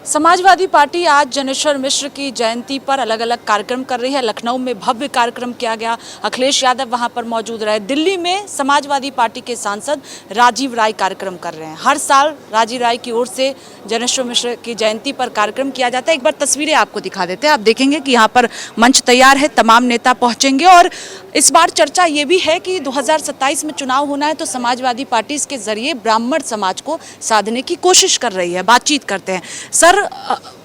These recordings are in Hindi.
समाजवादी पार्टी आज जनेश्वर मिश्र की जयंती पर अलग अलग कार्यक्रम कर रही है। लखनऊ में भव्य कार्यक्रम किया गया, अखिलेश यादव वहां पर मौजूद रहे। दिल्ली में समाजवादी पार्टी के सांसद राजीव राय कार्यक्रम कर रहे हैं। हर साल राजीव राय की ओर से जनेश्वर मिश्र की जयंती पर कार्यक्रम किया जाता है। एक बार तस्वीरें आपको दिखा देते हैं। आप देखेंगे कि यहाँ पर मंच तैयार है, तमाम नेता पहुंचेंगे और इस बार चर्चा ये भी है कि 2027 में चुनाव होना है तो समाजवादी पार्टी इसके जरिए ब्राह्मण समाज को साधने की कोशिश कर रही है। बातचीत करते हैं। सर,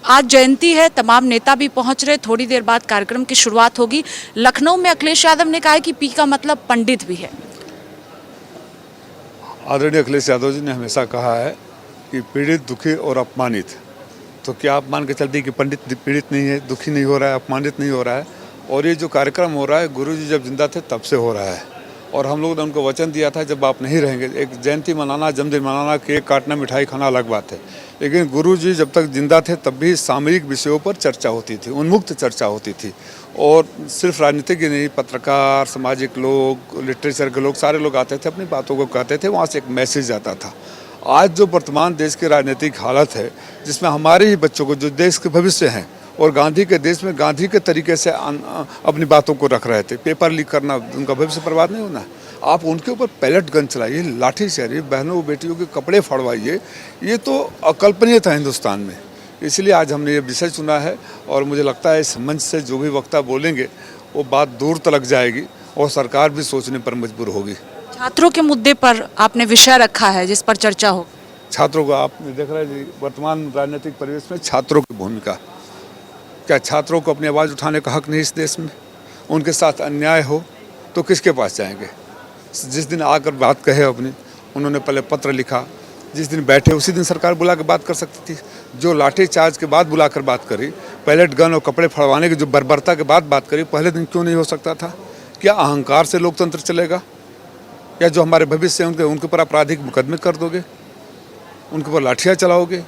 आज जयंती है, तमाम नेता भी पहुंच रहे, थोड़ी देर बाद कार्यक्रम की शुरुआत होगी। लखनऊ में अखिलेश यादव ने कहा है कि पी का मतलब पंडित भी है। आदरणीय अखिलेश यादव जी ने हमेशा कहा है कि पीड़ित, दुखी और अपमानित। तो क्या आप मान के चलते हैं कि पंडित पीड़ित नहीं है, दुखी नहीं हो रहा है, अपमानित नहीं हो रहा है? और ये जो कार्यक्रम हो रहा है, गुरुजी जब जिंदा थे तब से हो रहा है और हम लोगों ने उनको वचन दिया था जब आप नहीं रहेंगे। एक जयंती मनाना, जन्मदिन मनाना, केक काटना, मिठाई खाना अलग बात है, लेकिन गुरुजी जब तक जिंदा थे तब भी सामयिक विषयों पर चर्चा होती थी, उन्मुक्त चर्चा होती थी। और सिर्फ राजनीतिक ही नहीं, पत्रकार, सामाजिक लोग, लिटरेचर के लोग, सारे लोग आते थे, अपनी बातों को कहते थे, वहाँ से एक मैसेज आता था। आज जो वर्तमान देश की राजनीतिक हालत है, जिसमें हमारे ही बच्चों को, जो देश के भविष्य हैं और गांधी के देश में गांधी के तरीके से अपनी बातों को रख रहे थे, पेपर लीक करना, उनका भविष्य बर्बाद नहीं होना। आप उनके ऊपर पैलेट गन चलाइए, लाठी चलाइए, बहनों बेटियों के कपड़े फाड़वाइए, ये तो अकल्पनीय था हिंदुस्तान में। इसलिए आज हमने ये विषय चुना है और मुझे लगता है इस मंच से जो भी वक्ता बोलेंगे वो बात दूर तक जाएगी और सरकार भी सोचने पर मजबूर होगी। छात्रों के मुद्दे पर आपने विषय रखा है जिस पर चर्चा हो। छात्रों को आपने देख रहे हैं वर्तमान राजनीतिक परिवेश में छात्रों की भूमिका, क्या छात्रों को अपनी आवाज़ उठाने का हक नहीं इस देश में? उनके साथ अन्याय हो तो किसके पास जाएंगे? जिस दिन आकर बात कहे अपनी, उन्होंने पहले पत्र लिखा, जिस दिन बैठे उसी दिन सरकार बुला कर बात कर सकती थी। जो लाठी चार्ज के बाद बुलाकर बात करी, पैलेट गन और कपड़े फड़वाने की जो बर्बरता के बाद बात करी, पहले दिन क्यों नहीं हो सकता था? क्या अहंकार से लोकतंत्र चलेगा? या जो हमारे भविष्य हैं उनके ऊपर आपराधिक मुकदमे कर दोगे, उनके ऊपर लाठियाँ चलाओगे?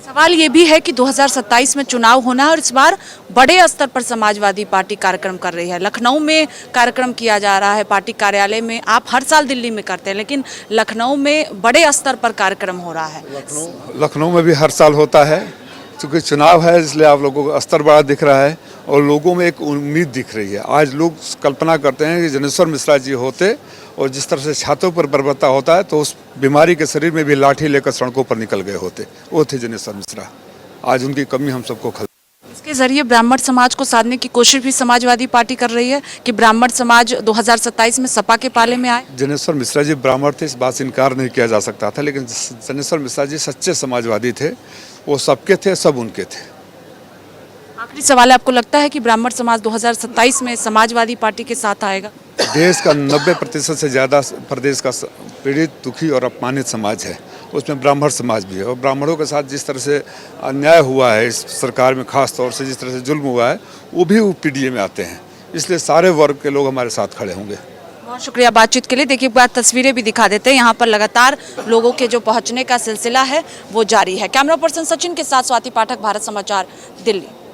सवाल ये भी है कि 2027 में चुनाव होना है और इस बार बड़े स्तर पर समाजवादी पार्टी कार्यक्रम कर रही है। लखनऊ में कार्यक्रम किया जा रहा है, पार्टी कार्यालय में। आप हर साल दिल्ली में करते हैं, लेकिन लखनऊ में बड़े स्तर पर कार्यक्रम हो रहा है। लखनऊ में भी हर साल होता है, क्योंकि चुनाव है इसलिए आप लोगों का स्तर बड़ा दिख रहा है और लोगों में एक उम्मीद दिख रही है। आज लोग कल्पना करते हैं कि जनेश्वर मिश्रा जी होते और जिस तरह से छात्रों पर बर्बरता होता है तो उस बीमारी के शरीर में भी लाठी लेकर सड़कों पर निकल गए होते, वो थे जनेश्वर मिश्रा। आज उनकी कमी हम सबको खल। इसके जरिए ब्राह्मण समाज को साधने की कोशिश भी समाजवादी पार्टी कर रही है कि ब्राह्मण समाज 2027 में सपा के पाले में आए। जनेश्वर मिश्रा जी ब्राह्मण थे, इस बात से इनकार नहीं किया जा सकता था, लेकिन जनेश्वर मिश्रा जी सच्चे समाजवादी थे, वो सबके थे, सब उनके थे। आखिरी सवाल है, आपको लगता है कि ब्राह्मण समाज 2027 में समाजवादी पार्टी के साथ आएगा? देश का 90% से ज़्यादा प्रदेश का पीड़ित, दुखी और अपमानित समाज है, उसमें ब्राह्मण समाज भी है। और ब्राह्मणों के साथ जिस तरह से अन्याय हुआ है इस सरकार में, खास तौर से जिस तरह से जुल्म हुआ है, वो भी पीडीए में आते हैं। इसलिए सारे वर्ग के लोग हमारे साथ खड़े होंगे। बहुत शुक्रिया बातचीत के लिए। देखिए, एक बार तस्वीरें भी दिखा देते हैं। यहाँ पर लगातार लोगों के जो पहुँचने का सिलसिला है वो जारी है। कैमरा पर्सन सचिन के साथ स्वाति पाठक, भारत समाचार, दिल्ली।